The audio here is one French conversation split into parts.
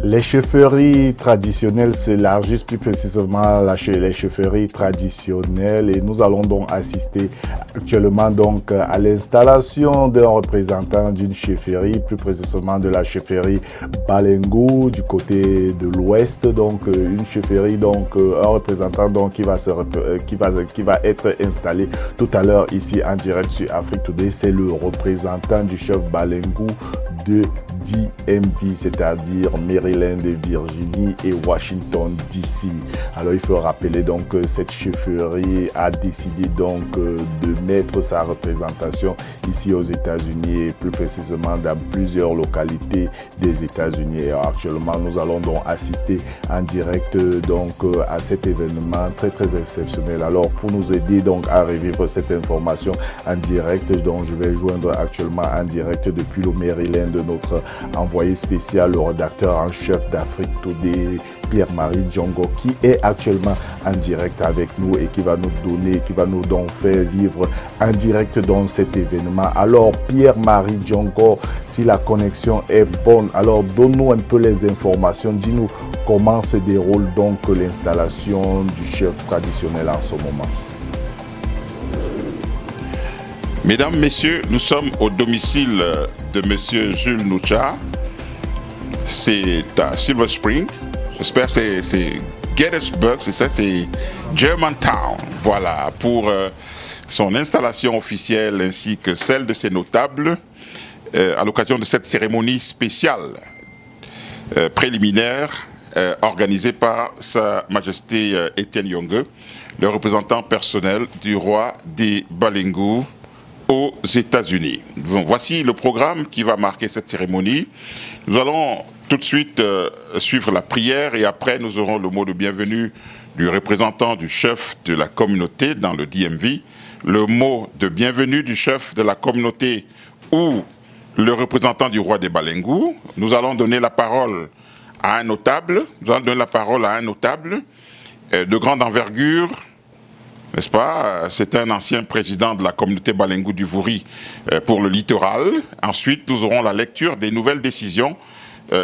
Les chefferies traditionnelles s'élargissent plus précisément les chefferies traditionnelles et nous allons donc assister actuellement donc à l'installation d'un représentant d'une chefferie, plus précisément de la chefferie Balengu du côté de l'ouest, donc une chefferie, donc un représentant donc qui va être installé tout à l'heure ici en direct sur Afrique Today. C'est le représentant du chef Balengu de DMV, c'est-à-dire Maryland, Virginie et Washington DC. Alors il faut rappeler donc que cette chefferie a décidé donc de mettre sa représentation ici aux États-Unis et plus précisément dans plusieurs localités des États-Unis. Et actuellement, nous allons donc assister en direct donc à cet événement très exceptionnel. Alors pour nous aider donc à revivre cette information en direct, donc je vais joindre actuellement en direct depuis le Maryland de notre envoyé spécial, le rédacteur en chef d'Afrique Today, Pierre-Marie Djongo, qui est actuellement en direct avec nous et qui va nous donc faire vivre en direct dans cet événement. Alors Pierre-Marie Djongo, si la connexion est bonne, alors donne-nous un peu les informations, dis-nous comment se déroule donc l'installation du chef traditionnel en ce moment. Mesdames, Messieurs, nous sommes au domicile de M. Jules Nucha. C'est à Silver Spring. J'espère que c'est Gettysburg, c'est ça, c'est Germantown. Voilà, pour son installation officielle ainsi que celle de ses notables à l'occasion de cette cérémonie spéciale préliminaire organisée par Sa Majesté Etienne Yonge, le représentant personnel du roi des Balengu aux États-Unis. Voici le programme qui va marquer cette cérémonie. Nous allons tout de suite suivre la prière et après nous aurons le mot de bienvenue du représentant du chef de la communauté dans le DMV, le mot de bienvenue du chef de la communauté ou le représentant du roi des Balengu. Nous allons donner la parole à un notable, de grande envergure, n'est-ce pas? C'est un ancien président de la communauté Balengu du Vouri pour le littoral. Ensuite, nous aurons la lecture des nouvelles décisions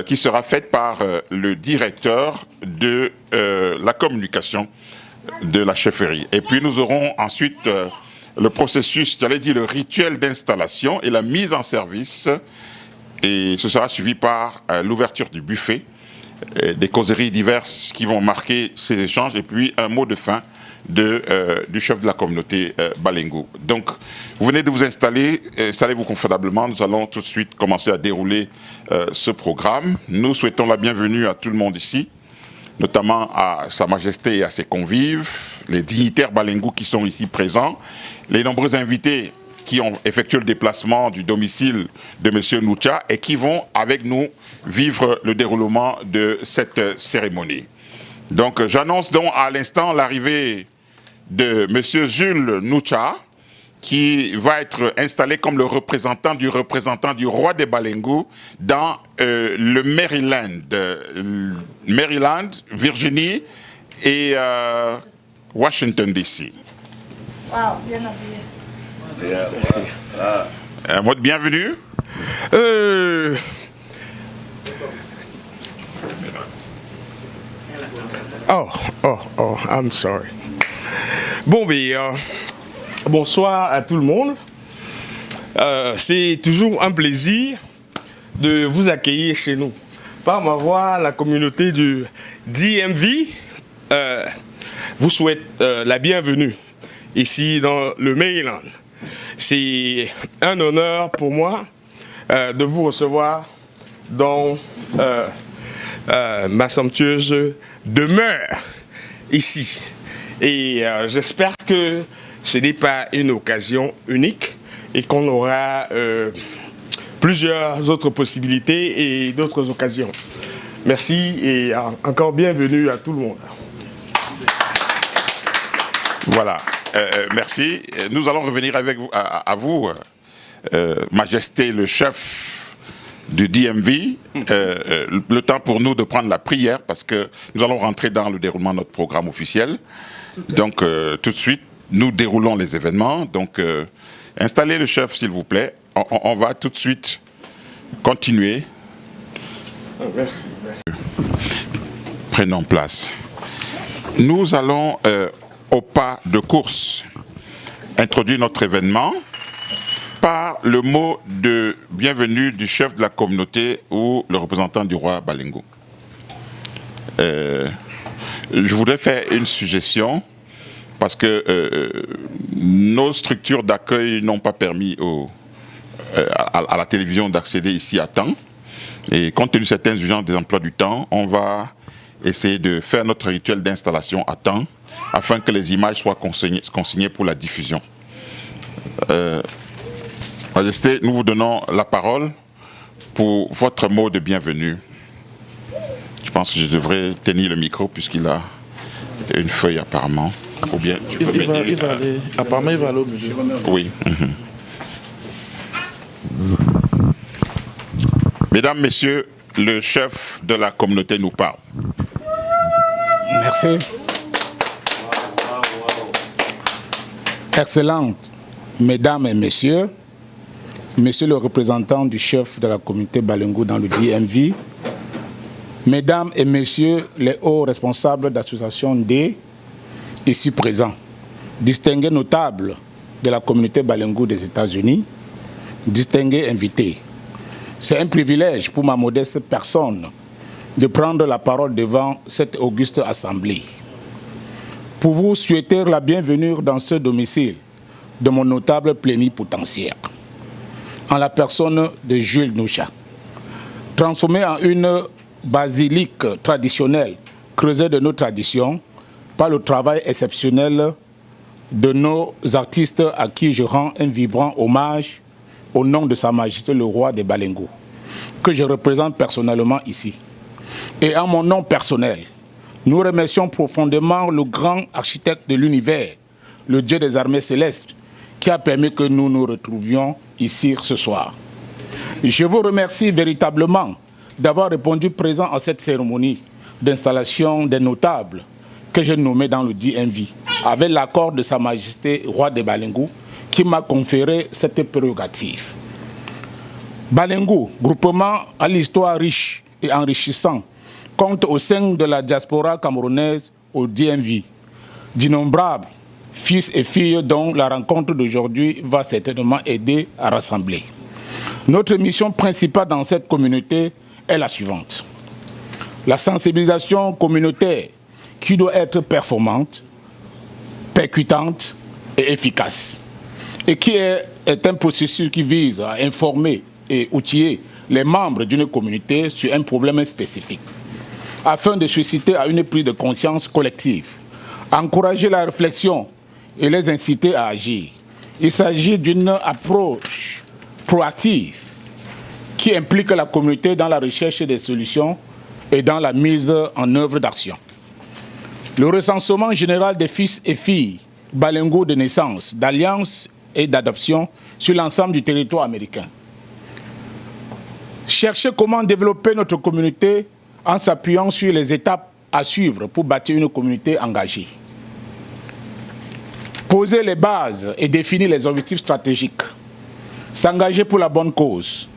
qui sera faite par le directeur de la communication de la chefferie. Et puis nous aurons ensuite le processus, le rituel d'installation et la mise en service. Et ce sera suivi par l'ouverture du buffet, des causeries diverses qui vont marquer ces échanges et puis un mot de fin du chef de la communauté Balengu. Donc, vous venez de vous installer, installez-vous confortablement. Nous allons tout de suite commencer à dérouler ce programme. Nous souhaitons la bienvenue à tout le monde ici, notamment à Sa Majesté et à ses convives, les dignitaires Balengu qui sont ici présents, les nombreux invités qui ont effectué le déplacement du domicile de M. Nucha et qui vont avec nous vivre le déroulement de cette cérémonie. Donc, j'annonce donc à l'instant l'arrivée de M. Jules Nucha, qui va être installé comme le représentant du roi des Balengu dans le Maryland, Virginie et Washington DC. Wow, bien habillé. Merci. Un mot de bienvenue. Oh, I'm sorry. Bon, bonsoir à tout le monde. C'est toujours un plaisir de vous accueillir chez nous. Par ma voix, la communauté du DMV vous souhaite la bienvenue ici dans le Maryland. C'est un honneur pour moi de vous recevoir dans ma somptueuse demeure ici. Et j'espère que ce n'est pas une occasion unique et qu'on aura plusieurs autres possibilités et d'autres occasions. Merci et encore bienvenue à tout le monde. Voilà, merci. Nous allons revenir avec vous, à vous, Majesté le chef du DMV, le temps pour nous de prendre la prière parce que nous allons rentrer dans le déroulement de notre programme officiel. Donc, tout de suite, nous déroulons les événements. Donc, installez le chef, s'il vous plaît. On va tout de suite continuer. Merci. Prenons place. Nous allons au pas de course introduire notre événement par le mot de bienvenue du chef de la communauté ou le représentant du roi Balengo. Je voudrais faire une suggestion parce que nos structures d'accueil n'ont pas permis à la télévision d'accéder ici à temps. Et compte tenu de certaines urgences des emplois du temps, on va essayer de faire notre rituel d'installation à temps afin que les images soient consignées pour la diffusion. Majesté, nous vous donnons la parole pour votre mot de bienvenue. Je pense que je devrais tenir le micro puisqu'il a une feuille apparemment. Ou bien, apparemment, il va aller au milieu. Oui. Mesdames, Messieurs, le chef de la communauté nous parle. Merci. Excellentes Mesdames et Messieurs, Monsieur le représentant du chef de la communauté Balengo dans le DMV, Mesdames et Messieurs les hauts responsables d'association D, ici présents, distingués notables de la communauté Balengo des États-Unis, distingués invités. C'est un privilège pour ma modeste personne de prendre la parole devant cette auguste assemblée. Pour vous souhaiter la bienvenue dans ce domicile de mon notable plénipotentiaire, en la personne de Jules Noucha. Transformé en une basilique traditionnelle creusée de nos traditions par le travail exceptionnel de nos artistes à qui je rends un vibrant hommage au nom de Sa Majesté le roi des Balengo, que je représente personnellement ici. Et en mon nom personnel, nous remercions profondément le grand architecte de l'univers, le Dieu des armées célestes, qui a permis que nous nous retrouvions ici ce soir. Je vous remercie véritablement d'avoir répondu présent à cette cérémonie d'installation des notables que j'ai nommés dans le DMV, avec l'accord de Sa Majesté roi des Balengo, qui m'a conféré cette prérogative. Balengo, groupement à l'histoire riche et enrichissant, compte au sein de la diaspora camerounaise au DMV d'innombrables fils et filles dont la rencontre d'aujourd'hui va certainement aider à rassembler. Notre mission principale dans cette communauté est la suivante. La sensibilisation communautaire qui doit être performante, percutante et efficace. Et qui est un processus qui vise à informer et outiller les membres d'une communauté sur un problème spécifique, afin de susciter à une prise de conscience collective, encourager la réflexion et les inciter à agir. Il s'agit d'une approche proactive qui implique la communauté dans la recherche des solutions et dans la mise en œuvre d'actions. Le recensement général des fils et filles Balengo de naissance, d'alliance et d'adoption sur l'ensemble du territoire américain. Chercher comment développer notre communauté en s'appuyant sur les étapes à suivre pour bâtir une communauté engagée. Poser les bases et définir les objectifs stratégiques. S'engager pour la bonne cause.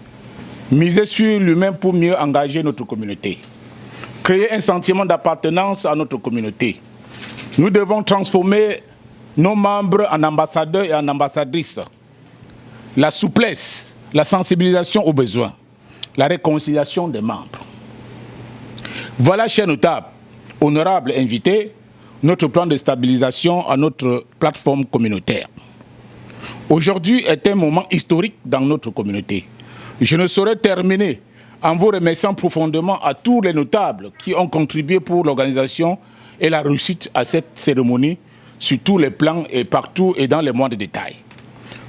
Miser sur l'humain pour mieux engager notre communauté. Créer un sentiment d'appartenance à notre communauté. Nous devons transformer nos membres en ambassadeurs et en ambassadrices. La souplesse, la sensibilisation aux besoins, la réconciliation des membres. Voilà, chers notables, honorables invités, notre plan de stabilisation à notre plateforme communautaire. Aujourd'hui est un moment historique dans notre communauté. Je ne saurais terminer en vous remerciant profondément à tous les notables qui ont contribué pour l'organisation et la réussite à cette cérémonie sur tous les plans et partout et dans les moindres détails.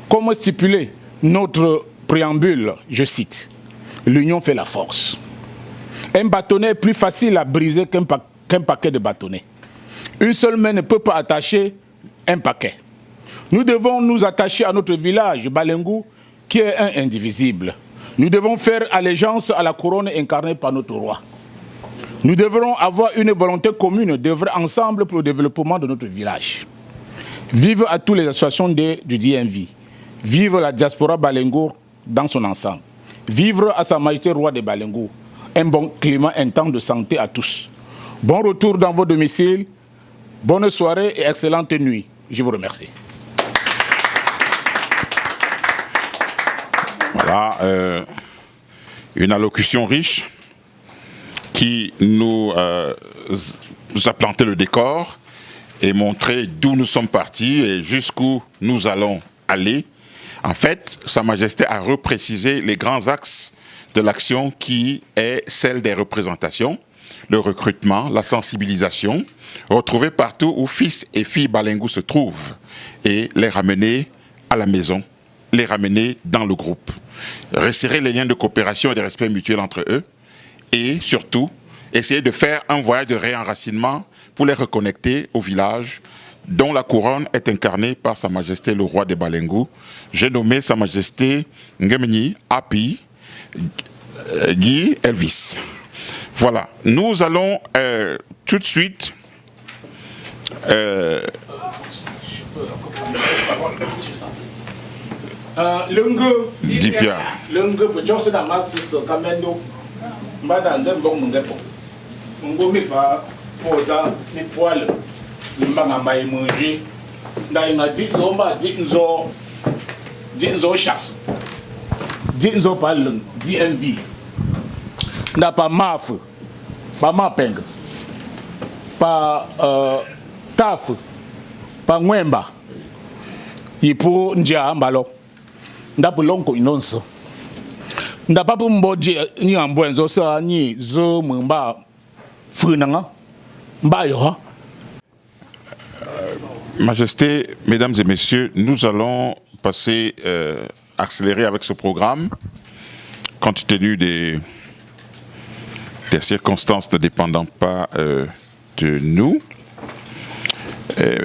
Comme stipulé notre préambule, je cite, « L'union fait la force ». Un bâtonnet est plus facile à briser qu'un paquet de bâtonnets. Une seule main ne peut pas attacher un paquet. Nous devons nous attacher à notre village, Balengo, qui est un indivisible. Nous devons faire allégeance à la couronne incarnée par notre roi. Nous devrons avoir une volonté commune d'œuvrer ensemble pour le développement de notre village. Vive à toutes les associations du DMV. Vive la diaspora Balengo dans son ensemble. Vivre à Sa Majesté roi des Balengo. un bon climat, un temps de santé à tous. Bon retour dans vos domiciles, bonne soirée et excellente nuit. Je vous remercie. Voilà, une allocution riche qui nous a planté le décor et montré d'où nous sommes partis et jusqu'où nous allons aller. En fait, Sa Majesté a reprécisé les grands axes de l'action qui est celle des représentations, le recrutement, la sensibilisation, retrouver partout où fils et filles Balengou se trouvent et les ramener à la maison, les ramener dans le groupe, resserrer les liens de coopération et de respect mutuel entre eux et surtout essayer de faire un voyage de réenracinement pour les reconnecter au village dont la couronne est incarnée par Sa Majesté le roi des Balengou. J'ai nommé Sa Majesté Ngemeni Api Guy Elvis. Voilà, nous allons tout de suite Dis Pierre. N'a pas maf, pas mapeng, pas taf, pas mwemba. Il pour ndia ambalo. N'a pas lonko inonso. N'a pas pour mboji ni ambwenzo sa ni zo mba frunanga mba yo. Majesté, mesdames et messieurs, nous allons passer accélérer avec ce programme compte tenu des circonstances ne dépendant pas de nous.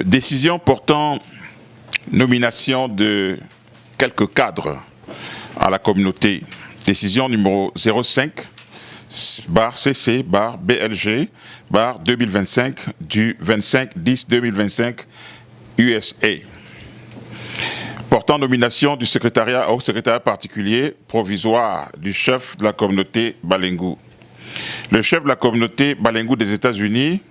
Décision portant nomination de quelques cadres à la communauté. Décision numéro 05/CC/BLG/2025 du 25/10/2025 USA. Portant nomination du secrétariat au secrétariat particulier provisoire du chef de la communauté Balengou. Le chef de la communauté Balengou des États-Unis,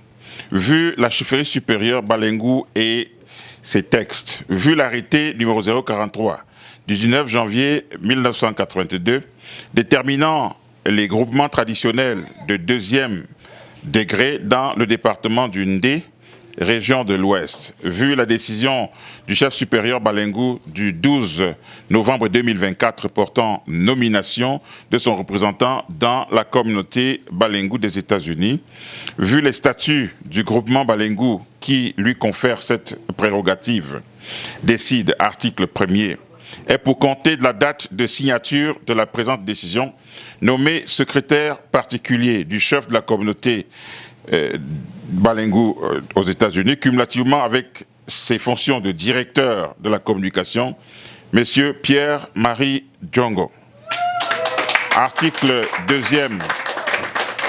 vu la chefferie supérieure Balengou et ses textes, vu l'arrêté numéro 043 du 19 janvier 1982, déterminant les groupements traditionnels de deuxième degré dans le département du Ndé, région de l'Ouest, vu la décision du chef supérieur Balengou du 12 novembre 2024 portant nomination de son représentant dans la communauté Balengou des États-Unis, vu les statuts du groupement Balengou qui lui confère cette prérogative, décide, article 1er, et pour compter de la date de signature de la présente décision, nommé secrétaire particulier du chef de la communauté Balengou aux États-Unis, cumulativement avec ses fonctions de directeur de la communication, M. Pierre-Marie Djongo. Article 2e.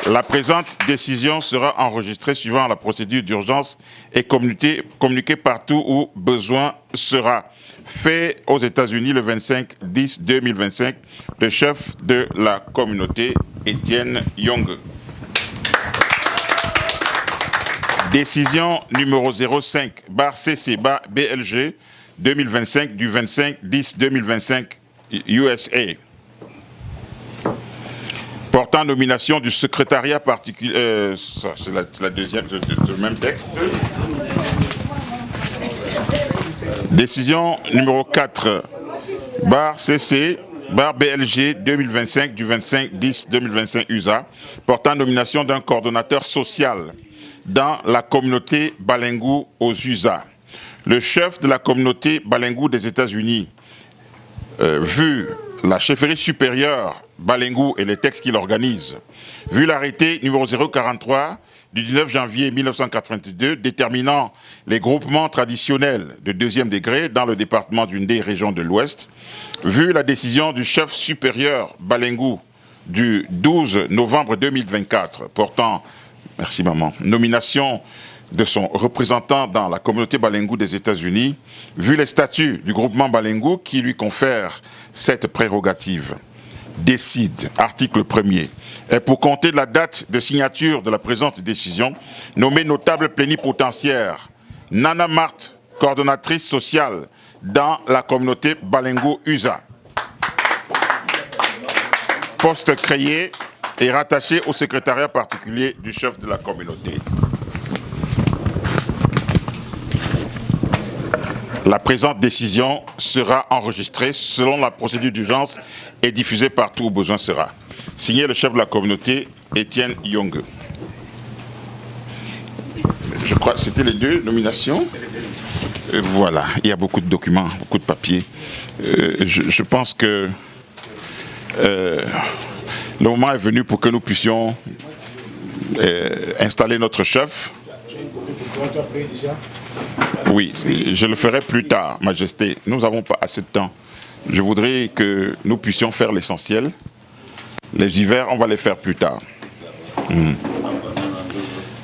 La présente décision sera enregistrée suivant la procédure d'urgence et communiquée partout où besoin sera. Fait aux États-Unis le 25/10/2025, le chef de la communauté, Étienne Young. Décision numéro 05/CC/BLG 2025 du 25/10/2025 USA. Portant nomination du secrétariat particulier, c'est la deuxième, le même texte. Décision numéro 4/CC/BLG 2025 du 25/10/2025 USA, portant nomination d'un coordonnateur social dans la communauté Balengou aux USA. Le chef de la communauté Balengou des États-Unis, vu la chefferie supérieure Balengou et les textes qu'il organise, vu l'arrêté numéro 043 du 19 janvier 1982 déterminant les groupements traditionnels de deuxième degré dans le département du Ndé, région de l'Ouest, vu la décision du chef supérieur Balengou du 12 novembre 2024 portant, merci maman, nomination de son représentant dans la communauté Balengou des États-Unis, vu les statuts du groupement Balengou qui lui confèrent cette prérogative. décide, article 1er, et pour compter de la date de signature de la présente décision, nommer notable plénipotentiaire Nana Marthe, coordonnatrice sociale dans la communauté Balengo-Uza. Poste créé et rattaché au secrétariat particulier du chef de la communauté. La présente décision sera enregistrée selon la procédure d'urgence et diffusée partout où besoin sera. Signé le chef de la communauté, Étienne Young. Je crois que c'était les deux nominations. Voilà, il y a beaucoup de documents, beaucoup de papiers. Je pense que le moment est venu pour que nous puissions installer notre chef. Oui, je le ferai plus tard, Majesté. Nous n'avons pas assez de temps. Je voudrais que nous puissions faire l'essentiel. Les hivers, on va les faire plus tard.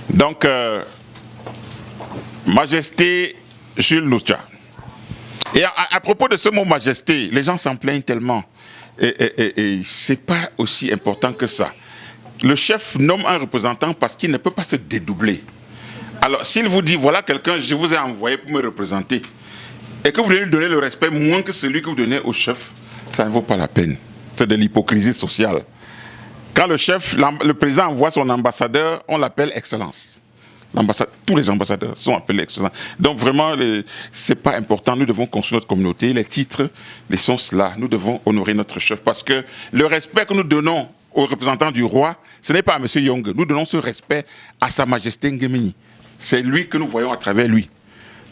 Donc, Majesté Jules Noucha. Et à propos de ce mot Majesté, les gens s'en plaignent tellement. Et ce n'est pas aussi important que ça. Le chef nomme un représentant parce qu'il ne peut pas se dédoubler. Alors, s'il vous dit, voilà quelqu'un, je vous ai envoyé pour me représenter, et que vous voulez lui donner le respect moins que celui que vous donnez au chef, ça ne vaut pas la peine. C'est de l'hypocrisie sociale. Quand le chef, le président envoie son ambassadeur, on l'appelle Excellence. Tous les ambassadeurs sont appelés Excellence. Donc vraiment, ce n'est pas important. Nous devons construire notre communauté. Les titres, les sens là. Nous devons honorer notre chef parce que le respect que nous donnons aux représentants du roi, ce n'est pas à M. Young. Nous donnons ce respect à Sa Majesté Nguémeni. C'est lui que nous voyons à travers lui.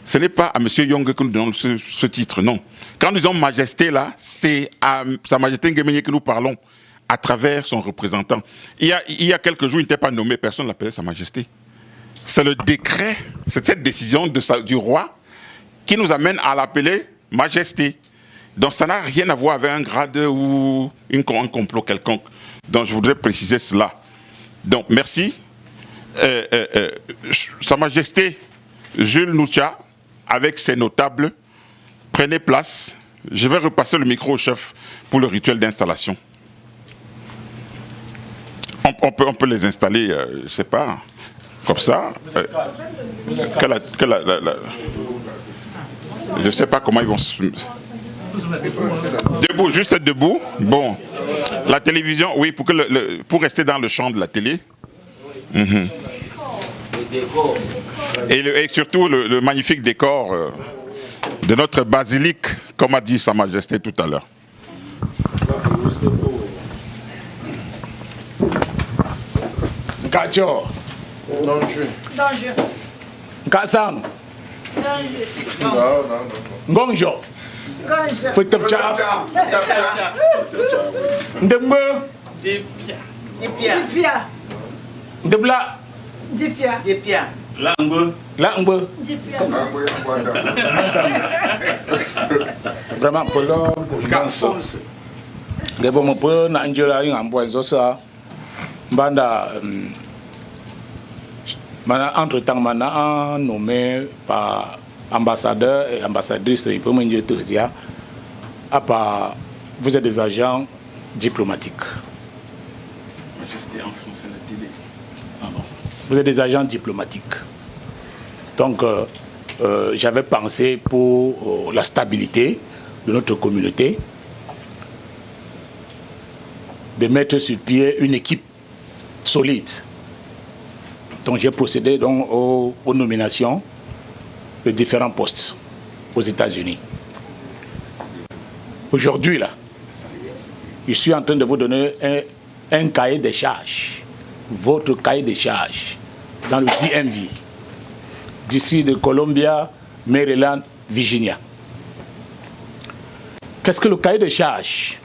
Ce n'est pas à M. Young que nous donnons ce titre, non. Quand nous disons Majesté là, c'est à Sa Majesté Nguémeni que nous parlons à travers son représentant. Il y a quelques jours, il n'était pas nommé, personne ne l'appelait Sa Majesté. C'est le décret, c'est cette décision du roi qui nous amène à l'appeler Majesté. Donc ça n'a rien à voir avec un grade ou un complot quelconque. Donc je voudrais préciser cela. Donc merci. Sa Majesté Jules Noucha, avec ses notables, prenez place. Je vais repasser le micro au chef pour le rituel d'installation. On peut les installer, je ne sais pas, comme ça. Je ne sais pas comment ils vont se... Debout, juste debout. Bon. La télévision, oui, pour rester dans le champ de la télé. Et surtout le magnifique décor de notre basilique, comme a dit Sa Majesté tout à l'heure. Kacho. Danger. Kasam. Danger. Ngonjo. Danger. Futapcha. Ndembe. Dipia. Ndebla. Dipia. Langbe. Dipia. Vraiment pour l'homme. Devo mo pe na njela ingambo enzosa. Banda entre-temps, maintenant nommé par ambassadeur et ambassadrice, il peut me dire, vous êtes des agents diplomatiques. Majesté, en français, la télé. Ah bon. Vous êtes des agents diplomatiques. Donc, j'avais pensé pour la stabilité de notre communauté de mettre sur pied une équipe solide. Donc j'ai procédé donc aux nominations de différents postes aux États-Unis. Aujourd'hui, là, je suis en train de vous donner un cahier de charges, votre cahier de charges, dans le DMV, d'ici de Columbia, Maryland, Virginia. Qu'est-ce que le cahier de charges?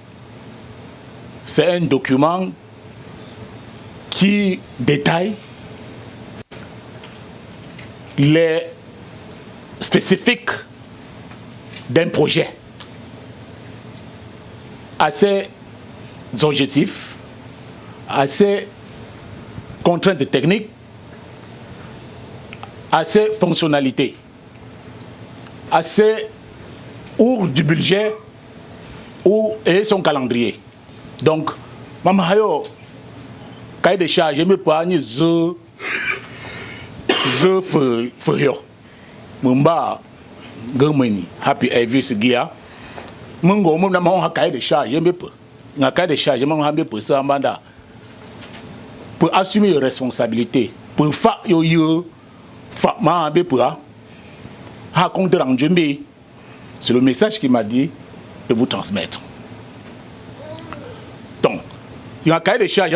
C'est un document qui détaille les spécifiques d'un projet assez objectifs, assez contraintes techniques, assez fonctionnalités, assez ou du budget et son calendrier. Donc, maman hayo cahier de charge, je me pas ni zo yo. Mumba gamani happy every gia. Mungo mum na ma cahier de charge, je me pas. Na cahier de charge, je m'en hambe pour ça manda. Pour assumer les responsabilités, pour faire yo fa ma hambe pour ha compte rendu. C'est le message qu'il m'a dit de vous transmettre. Donc, il y a un cahier de charge,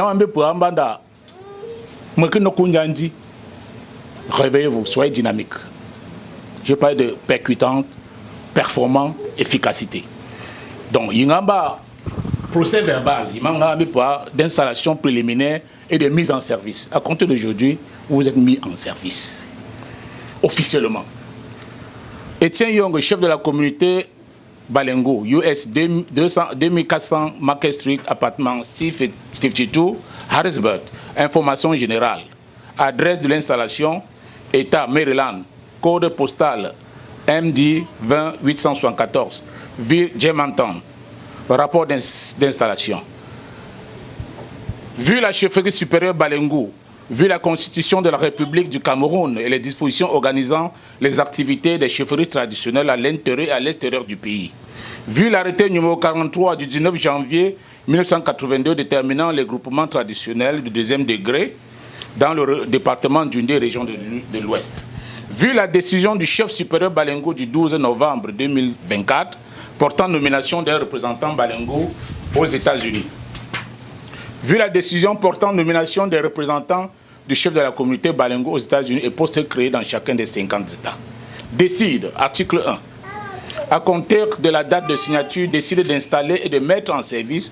réveillez-vous, soyez dynamique. Je parle de percutante, performant, efficacité. Donc, il y a un procès verbal, il y a un d'installation préliminaire et de mise en service. À compter d'aujourd'hui, vous êtes mis en service, officiellement. Etienne Young, chef de la communauté Balengo, US 2400 Market Street, appartement 652, Harrisburg. Information générale. Adresse de l'installation, État Maryland. Code postal MD 20874. Ville Germantown. Rapport d'installation. Vu la chefferie supérieure Balengo, vu la Constitution de la République du Cameroun et les dispositions organisant les activités des chefferies traditionnelles à l'intérieur et à l'extérieur du pays, vu l'arrêté numéro 43 du 19 janvier 1982 déterminant les groupements traditionnels du deuxième degré dans le département d'une des régions de l'Ouest, vu la décision du chef supérieur Balengo du 12 novembre 2024 portant nomination d'un représentant Balengo aux États-Unis, vu la décision portant nomination des représentants du chef de la communauté Balengo aux États-Unis et postes créés dans chacun des 50 États. Décide, article 1, à compter de la date de signature, décide d'installer et de mettre en service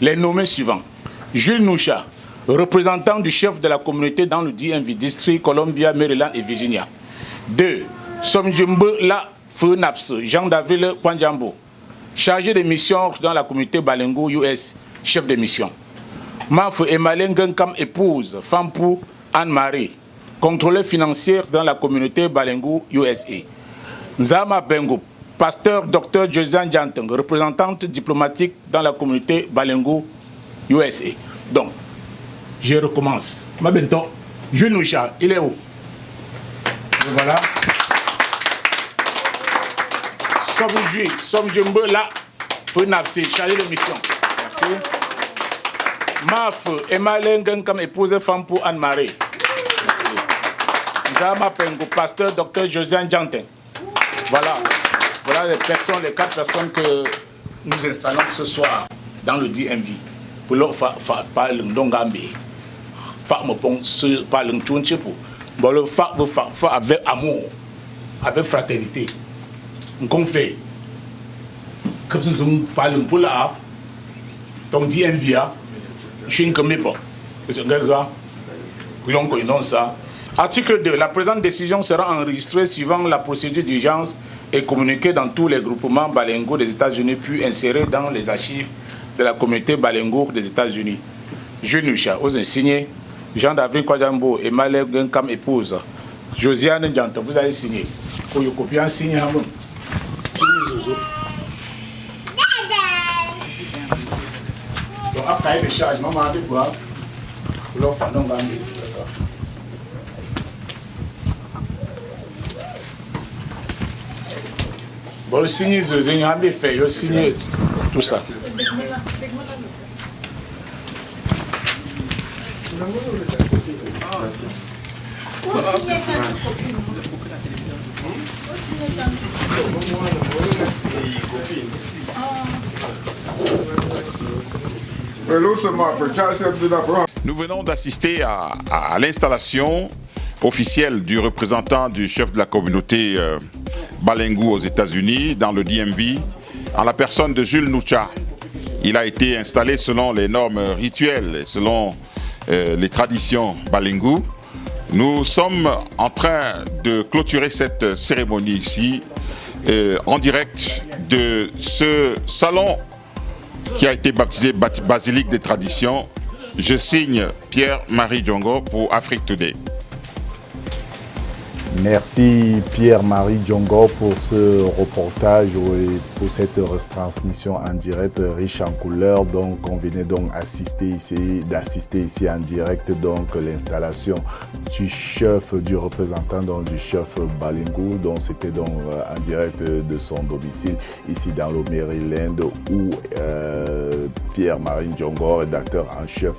les nommés suivants. Jules Noucha, représentant du chef de la communauté dans le DMV, District, Columbia, Maryland et Virginia. 2. Somdjumbe La Feunaps, Jean David Kwanjambo, chargé de mission dans la communauté Balengo US, chef de mission. Maf Emalen comme épouse, femme pour Anne-Marie, contrôleur financier dans la communauté Balengo USA. Nzama Bengo, pasteur Dr Josiane Janteng, représentante diplomatique dans la communauté Balengo USA. Donc, je recommence. Ma bento, Junoucha, il est où? Voilà. Somme Jumbo là, Fenapsi, chargé de mission. Merci. Maf Emalen comme épouse femme pour Anne-Marie. Nzama Pengo, pasteur Dr Josiane Janteng. Voilà. Voilà les 4 personnes que nous installons ce soir dans le DMV. Pour leur parler d'Ongambe. Parler avec amour, avec fraternité. On fait. Comme nous parlons pour la donc DMV, je suis un peu bon. Ça. Article 2. La présente décision sera enregistrée suivant la procédure d'urgence et communiquée dans tous les groupements Balengo des États-Unis, puis insérée dans les archives de la communauté Balengo des États-Unis. Junusha, osez signer. Jean-David Kwadjambo et Malek comme épouse. Josiane Djanta, vous avez signé. Vous avez copié un signe. Signe Zozo. Donc après les charges, maman a dit quoi? Vous l'avez fait, non, d'accord. Bon, le signe Zozo, il a fait, il a signé tout ça. Nous venons d'assister à l'installation officielle du représentant du chef de la communauté Balengo aux États-Unis dans le DMV en la personne de Jules Noucha. Il a été installé selon les normes rituelles, selon les traditions Balengo. Nous sommes en train de clôturer cette cérémonie ici, en direct de ce salon qui a été baptisé Basilique des Traditions. Je signe Pierre-Marie Diongo pour Afrique Today. Merci Pierre-Marie Djongo pour ce reportage et pour cette retransmission en direct riche en couleurs. Donc on venait donc d'assister ici en direct donc l'installation du chef, du représentant donc du chef Balingou. Donc c'était donc en direct de son domicile ici dans le Maryland où Pierre-Marie Djongo, rédacteur en chef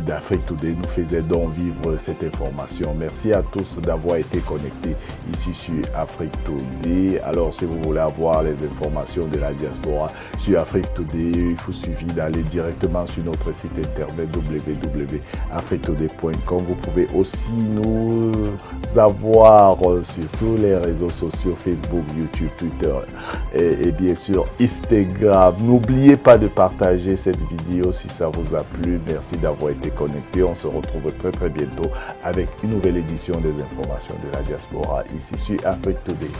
d'Afrique Today, nous faisait donc vivre cette information. Merci à tous d'avoir été connectés ici sur Afrique Today. Alors si vous voulez avoir les informations de la diaspora sur Afrique Today, il faut suffire d'aller directement sur notre site internet www.afriquetoday.com. Vous pouvez aussi nous avoir sur tous les réseaux sociaux, Facebook, YouTube, Twitter et bien sûr Instagram. N'oubliez pas de partager cette vidéo si ça vous a plu. Merci d'avoir été connecté. On se retrouve très très bientôt avec une nouvelle édition des informations de la diaspora ici sur Afrique Today.